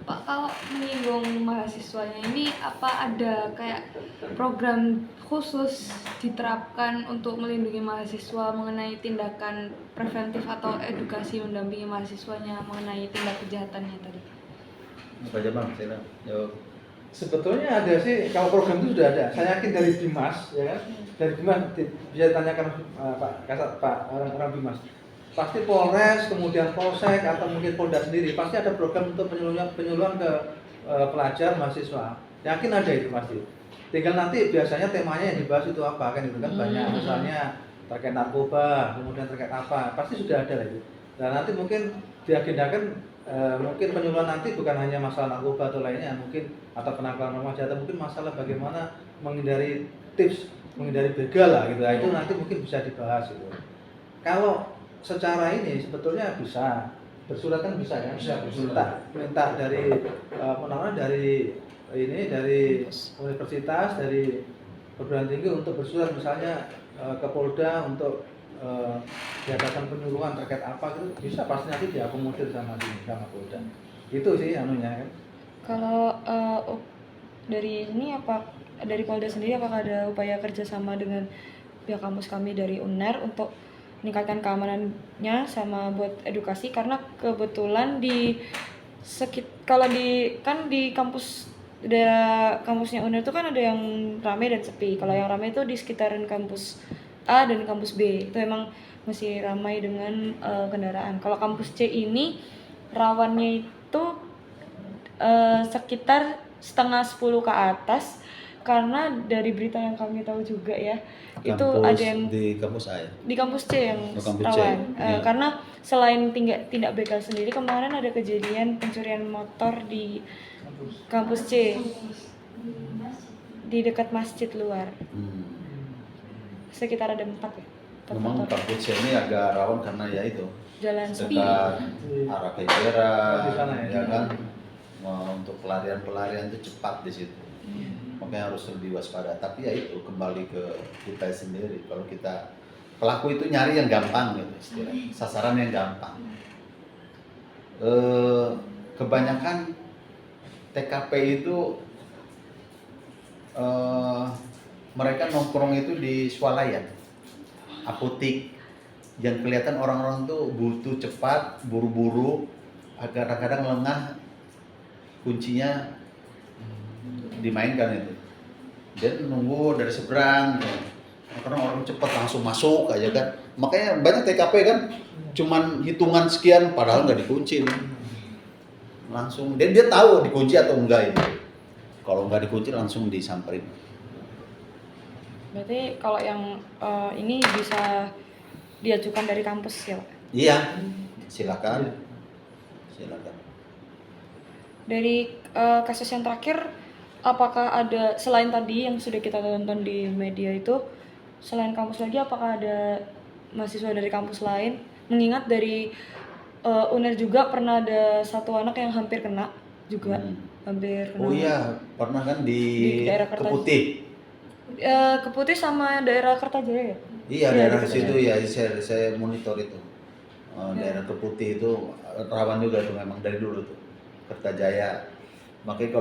E: Pak, kalau menyinggung mahasiswanya ini apa ada kayak program khusus diterapkan untuk melindungi mahasiswa mengenai tindakan preventif atau edukasi mendampingi mahasiswanya mengenai tindak kejahatannya tadi?
B: Apa aja Bang? Saya jawab.
H: Sebetulnya ada sih, kalau program itu sudah ada. Saya yakin dari Bimas, ya kan? Dari Bimas bisa ditanyakan Pak orang Bimas. Pasti Polres, kemudian Polsek atau mungkin Polda sendiri pasti ada program untuk penyuluhan ke pelajar mahasiswa. Yakin ada itu pasti. Tinggal nanti biasanya temanya yang dibahas itu apa kan itu kan banyak misalnya terkait narkoba, kemudian terkait apa, pasti sudah ada lah itu. Dan nanti mungkin diagendakan mungkin penyuluhan nanti bukan hanya masalah narkoba atau lainnya, mungkin atau kenakalan remaja, atau mungkin masalah bagaimana menghindari tips, menghindari begal lah gitu. Itu nanti mungkin bisa dibahas gitu. Kalau secara ini sebetulnya bisa bersurat kan bisa ya, minta dari apa namanya, dari ini, dari universitas, dari perguruan tinggi untuk bersurat misalnya ke Polda untuk diadakan penyuluhan terkait apa gitu, bisa pasti nanti diakomodir sama Polda. Itu sih anunya kan.
E: Kalau dari ini dari Polda sendiri apakah ada upaya kerjasama dengan pihak kampus kami dari UNER untuk meningkatkan keamanannya sama buat edukasi, karena kebetulan kalau di kampus daerah kampusnya UNER itu kan ada yang ramai dan sepi. Kalau yang ramai itu di sekitaran kampus A dan kampus B itu emang masih ramai dengan kendaraan. Kalau kampus C ini rawannya itu sekitar setengah 10 ke atas, karena dari berita yang kami tahu juga ya, itu ada yang
B: di kampus A ya?
E: Di kampus C yang
B: kampus C,
E: rawan.
B: iya.
E: Karena selain tindak begal sendiri, kemarin ada kejadian pencurian motor di kampus C di dekat masjid luar. Sekitar ada 4 ya.
B: Memang
E: motor.
B: kampus C ini agak rawan karena ya itu
E: Jalan sepi.
B: dekat arah Kejeran,
H: Di sana ya?
B: ya kan. Untuk pelarian itu cepat di situ. Makanya harus lebih waspada. Tapi ya itu kembali ke kita sendiri. Kalau kita pelaku itu nyari yang gampang gitu istilahnya, sasaran yang gampang. Kebanyakan TKP itu mereka nongkrong itu di swalayan, apotik, yang kelihatan orang-orang tuh butuh cepat, buru-buru, kadang-kadang lengah, kuncinya dimainkan itu. Dia nunggu dari seberang, karena orang cepat langsung masuk aja kan. Makanya banyak TKP kan, cuman hitungan sekian, padahal nggak dikunci nih. Langsung, dan dia tahu dikunci atau enggak itu. Kalau nggak dikunci langsung disamperin.
E: Berarti kalau yang ini bisa diajukan dari kampus ya, Pak?
B: Iya, silakan. Silakan.
E: Dari kasus yang terakhir, apakah ada selain tadi yang sudah kita tonton di media itu, selain kampus lagi, apakah ada mahasiswa dari kampus lain? Mengingat dari UNER juga pernah ada satu anak yang hampir kena juga, hampir kena.
B: Oh iya, pernah kan di
E: daerah Kertajaya.
B: Keputih.
E: Keputih sama daerah Kertajaya ya?
B: Iya,
E: Iya,
B: daerah
E: di
B: situ ya, saya monitor itu. Daerah Keputih itu rawan juga tuh memang dari dulu tuh, Kertajaya. Makanya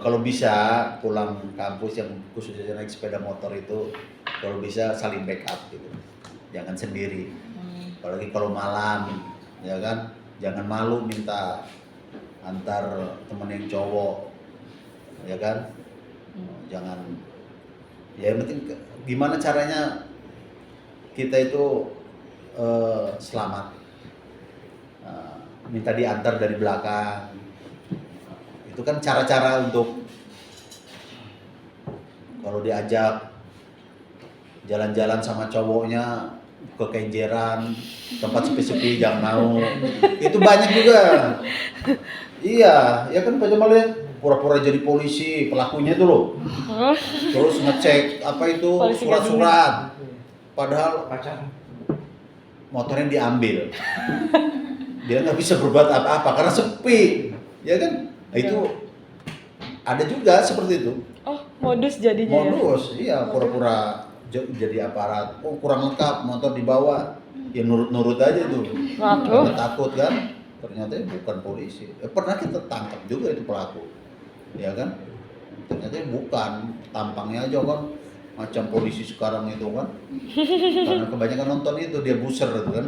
B: kalau bisa pulang kampus yang khususnya naik sepeda motor itu, kalau bisa saling backup gitu, jangan sendiri. Apalagi kalau malam, ya kan, jangan malu minta antar temen yang cowok, ya kan, jangan. Ya yang penting gimana caranya kita itu selamat. Minta diantar dari belakang. Itu kan cara-cara untuk kalau diajak jalan-jalan sama cowoknya ke Kenjeran, tempat sepi-sepi, jangan mau. Itu banyak juga. Iya, ya kan Pak Jamal ya, pura-pura jadi polisi pelakunya itu loh. Terus ngecek apa itu surat-surat. Padahal motornya diambil. Dia nggak bisa berbuat apa-apa karena sepi, ya kan? Nah, itu ada juga seperti itu.
E: Oh, modus jadinya ya?
B: Modus, iya, pura-pura jadi aparat. Oh, kurang lengkap, motor dibawa, ya nurut-nurut aja tuh.
E: Waduh.
B: Takut kan? Ternyata bukan polisi. Pernah kita tangkap juga itu pelaku, ya kan? Ternyata bukan, tampangnya aja kan macam polisi sekarang itu kan. Karena kebanyakan nonton itu dia buser itu kan.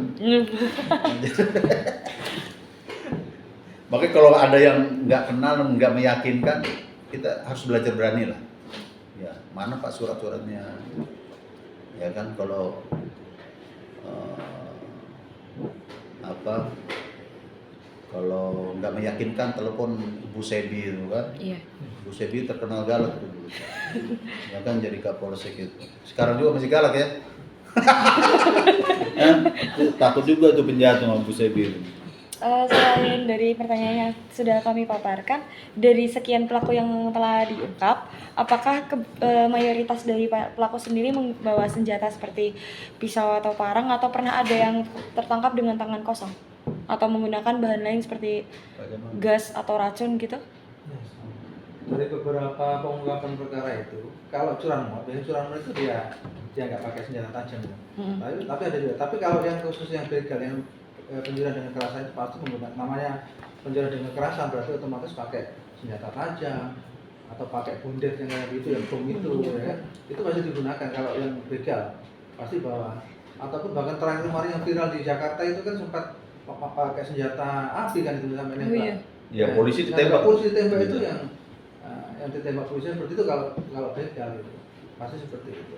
B: Makanya kalau ada yang nggak kenal, nggak meyakinkan, kita harus belajar berani lah. Ya, mana Pak surat-suratnya? Ya kan, kalau kalau nggak meyakinkan, telepon Bu Sebi itu kan.
E: Iya.
B: Bu Sebi terkenal galak tuh dulu. Ya kan, jadi Kapolsek itu. Sekarang juga masih galak ya. Takut juga tuh penjahat sama Bu Sebi itu.
C: Selain dari pertanyaan yang sudah kami paparkan, dari sekian pelaku yang telah diungkap, apakah mayoritas dari pelaku sendiri membawa senjata seperti pisau atau parang, atau pernah ada yang tertangkap dengan tangan kosong? Atau menggunakan bahan lain seperti gas atau racun gitu?
H: Dari beberapa pengungkapan perkara itu, kalau curanmor, biasanya curanmor itu dia nggak pakai senjata tajam. Tapi ada juga. Tapi kalau yang khusus yang begal, yang pencurian dengan kekerasan itu pasti menggunakan, namanya pencurian dengan kekerasan berarti otomatis pakai senjata tajam atau pakai bundet yang kayak gitu, yang bom itu, ya kan? Itu pasti digunakan. Kalau yang begal pasti bawa. Ataupun bahkan terakhir kemarin yang viral di Jakarta itu kan sempat pakai senjata api kan itu sampai nembak.
C: iya.
B: Ya polisi ditembak.
H: Polisi ditembak itu yang ditembak polisi seperti itu kalau begal itu pasti seperti itu.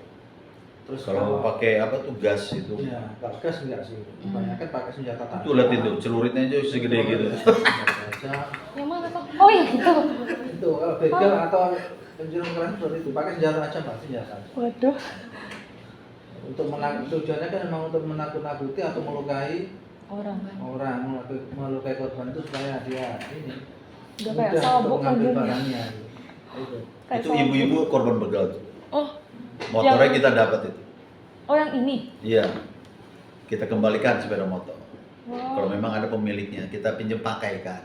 H: Terus
B: Kalau pakai apa tuh gas itu.
H: ya, kalau gas enggak sih. Kebanyakan pakai senjata tajam.
B: Itu lihat itu, celuritnya aja segede gitu.
C: Yang mana tuh? Oh yang itu.
H: Itu kalau begal atau pencurian kekerasan seperti itu pakai senjata tajam pasti senjata tajam.
C: Waduh.
H: Untuk tujuannya kan memang untuk menakut-nakuti atau melukai
C: Orang.
H: melukai korban itu supaya dia ini
C: Udah kayak
H: mudah
C: sabuk
H: untuk mengambil
C: mobilnya.
H: barangnya. Itu.
C: Kayak
B: Itu
C: sabuk.
B: ibu-ibu korban begal tuh.
C: Oh.
B: Motornya
C: Yang-
B: kita dapat itu.
C: Oh yang ini.
B: Iya. Kita kembalikan sepeda motor.
C: Wow.
B: Kalau memang ada pemiliknya, kita pinjam pakai kan.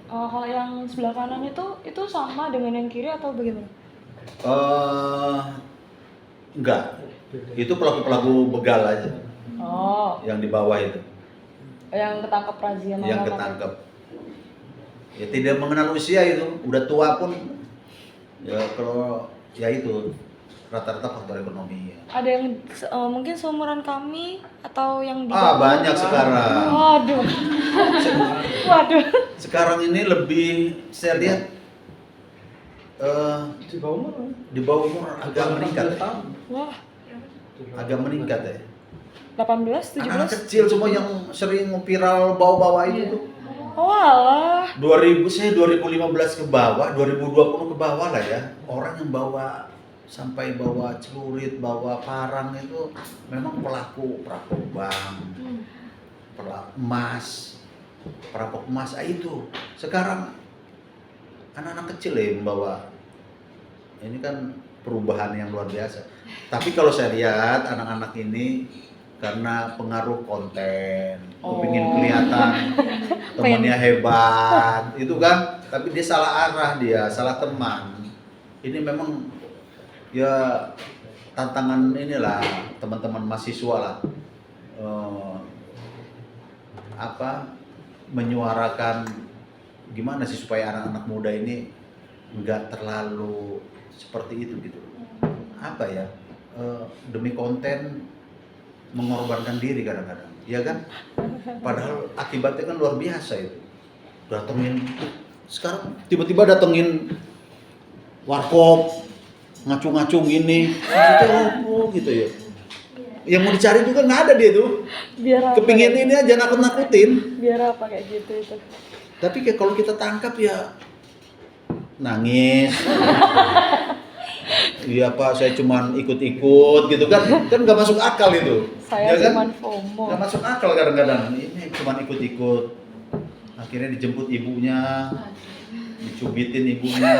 C: Kalau yang sebelah kanan itu sama dengan yang kiri atau bagaimana?
B: Enggak. Itu pelaku-pelaku begal aja
C: Oh,
B: yang di bawah itu,
C: yang ketangkep razia
B: yang
C: mama
B: ketangkep. Ya tidak mengenal usia itu, udah tua pun ya kalau ya itu rata-rata faktor ekonomi ya.
C: Ada yang mungkin seumuran kami atau yang di
B: Ah,
C: bawah?
B: banyak sekarang.
C: Waduh. Waduh.
B: Sekarang ini lebih saya lihat
H: Di bawah umur
B: di bawah umur agak meningkat. Ya.
C: Wah,
B: Agak meningkat ya.
C: 18, 17.
B: Anak kecil semua yang sering viral bawa-bawa itu tuh.
C: Oh, alah.
B: 2015 ke bawah, 2020 ke bawah lah ya. Orang yang bawa sampai bawa celurit, bawa parang itu memang pelaku perampok bank, perampok emas itu. Sekarang anak-anak kecil ya yang bawa. Ini kan perubahan yang luar biasa. Tapi kalau saya lihat anak-anak ini karena pengaruh konten, kepingin kelihatan temannya hebat, itu kan, tapi dia salah arah, dia salah teman. Ini memang ya tantangan inilah teman-teman mahasiswa lah, menyuarakan gimana sih supaya anak-anak muda ini nggak terlalu seperti itu gitu. Apa ya, demi konten mengorbankan diri kadang-kadang, ya kan? Padahal akibatnya kan luar biasa itu. Datengin, sekarang tiba-tiba datengin warkop, ngacung-ngacung ini, gitu ya. Yang mau dicari juga nggak ada dia tuh.
C: Biar apa?
B: Kepingin ini aja nakut-nakutin.
C: Biar apa kayak gitu itu.
B: Tapi kayak kalau kita tangkap ya nangis. Iya Pak, saya cuman ikut-ikut gitu kan nggak masuk akal itu.
C: Saya
B: ya kan?
C: cuman FOMO.
B: Nggak masuk akal kadang-kadang. Ini cuman ikut-ikut. Akhirnya dijemput ibunya, dicubitin ibunya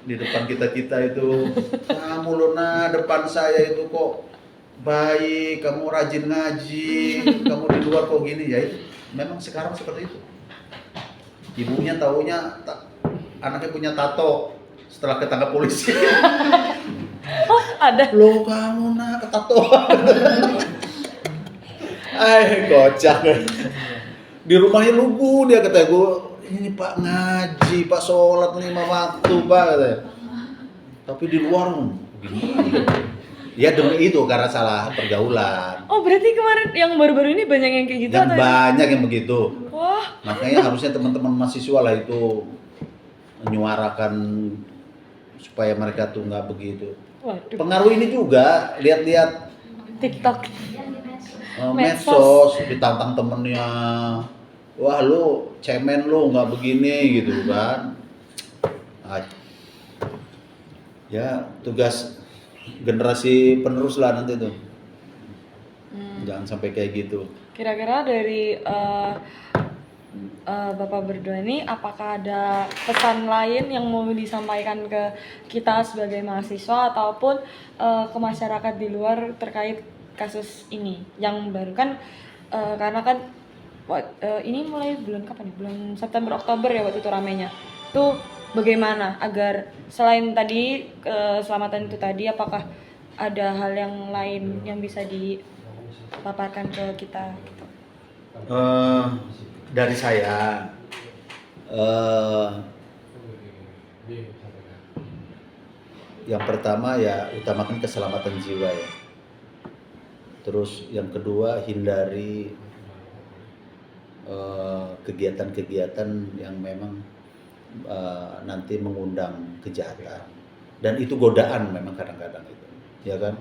B: di depan kita itu. Kamu Luna, depan saya itu kok baik, kamu rajin ngaji, kamu di luar kok gini ya itu. Memang sekarang seperti itu. Ibunya taunya anaknya punya tato setelah ketangkap polisi.
C: Oh, ada.
B: Loh kamu nak ketatoan. Kocak. Di rumahnya lugu dia kata gue, ini Pak ngaji, Pak sholat 5 waktu Pak katanya. Tapi di luar gimana? Ya demi itu karena salah pergaulan.
C: Oh, berarti kemarin yang baru-baru ini banyak yang kayak gitu
B: Dan
C: atau?
B: banyak yang begitu.
C: Wah,
B: Makanya harusnya teman-teman mahasiswa lah itu menyuarakan supaya mereka tuh nggak begitu.
C: waduh.
B: Pengaruh ini juga lihat-lihat
C: TikTok.
B: medsos, ditantang temennya, wah lu cemen lu nggak begini gitu kan. Ya tugas generasi penerus lah nanti tuh. Jangan sampai kayak gitu.
E: Kira-kira dari Bapak berdua ini, apakah ada pesan lain yang mau disampaikan ke kita sebagai mahasiswa ataupun ke masyarakat di luar terkait kasus ini yang baru kan, karena kan ini mulai bulan kapan nih? Bulan September Oktober ya waktu itu ramenya. Itu bagaimana agar selain tadi keselamatan itu tadi, apakah ada hal yang lain yang bisa dipaparkan ke kita?
B: Dari saya, yang pertama ya utamakan keselamatan jiwa ya. Terus yang kedua, hindari kegiatan-kegiatan yang memang nanti mengundang kejahatan. Dan itu godaan memang kadang-kadang itu, ya kan?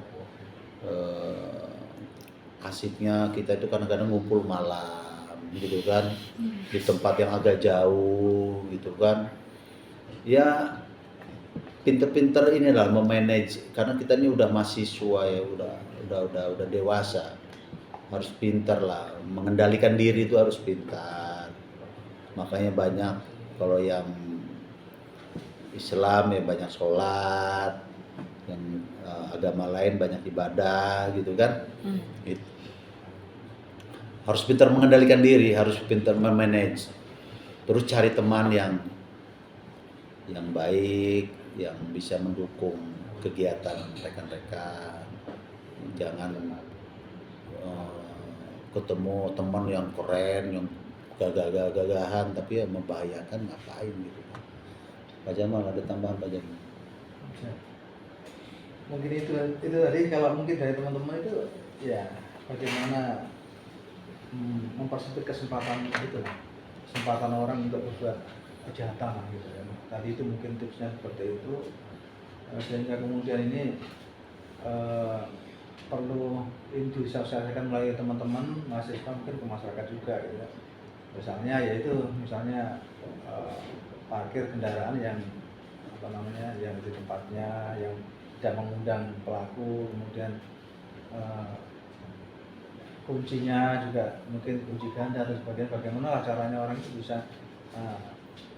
B: Asiknya kita itu kadang-kadang ngumpul malam gitu kan, di tempat yang agak jauh gitu kan. Ya pinter-pinter inilah memanage, karena kita ini udah mahasiswa ya, udah dewasa, harus pintar lah mengendalikan diri, itu harus pintar. Makanya banyak kalau yang Islam ya banyak sholat, yang agama lain banyak ibadah gitu kan. Gitu. Harus pintar mengendalikan diri, harus pintar memanage. Terus cari teman yang baik, yang bisa mendukung kegiatan rekan-rekan. Jangan ketemu teman yang keren, yang gagah-gagahan tapi ya membahayakan, ngapain gitu. Pak Jamal ada tambahan Pak Jamal?
H: Mungkin itu tadi, kalau mungkin dari teman-teman itu ya bagaimana mempersempit kesempatan itu, kesempatan orang untuk berbuat kejahatan lah gitu ya. Tadi itu mungkin tipsnya seperti itu, sehingga kemudian ini perlu disosialisasikan melalui teman-teman mahasiswa, mungkin ke masyarakat juga gitu ya. Misalnya parkir kendaraan yang yang di tempatnya, yang tidak mengundang pelaku, kemudian kuncinya juga mungkin kunci ganda atau sebagainya. Bagaimana lah caranya orang itu bisa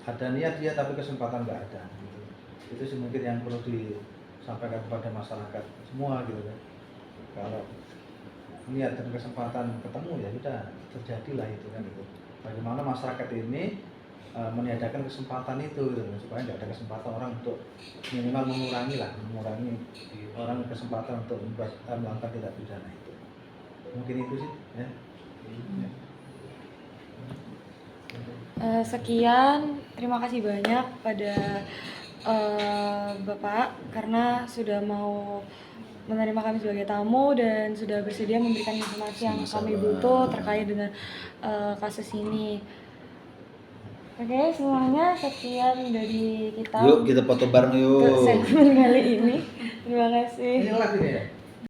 H: ada niat dia tapi kesempatan nggak ada gitu. Itu sih mungkin yang perlu disampaikan kepada masyarakat semua gitu kan. Kalau niat dan kesempatan ketemu ya sudah terjadilah itu kan gitu. Bagaimana masyarakat ini meniadakan kesempatan itu gitu, supaya nggak ada kesempatan orang untuk minimal mengurangi orang kesempatan untuk melakukan tindak pidana itu. Mungkin itu sih ya.
E: Sekian, terima kasih banyak pada Bapak karena sudah mau menerima kami sebagai tamu dan sudah bersedia memberikan informasi yang kami butuh terkait dengan kasus ini. Oke, semuanya sekian dari kita.
B: Yuk kita foto bareng yuk.
E: Untuk segmen kali ini. Terima kasih.
H: Ini lagi nih ya.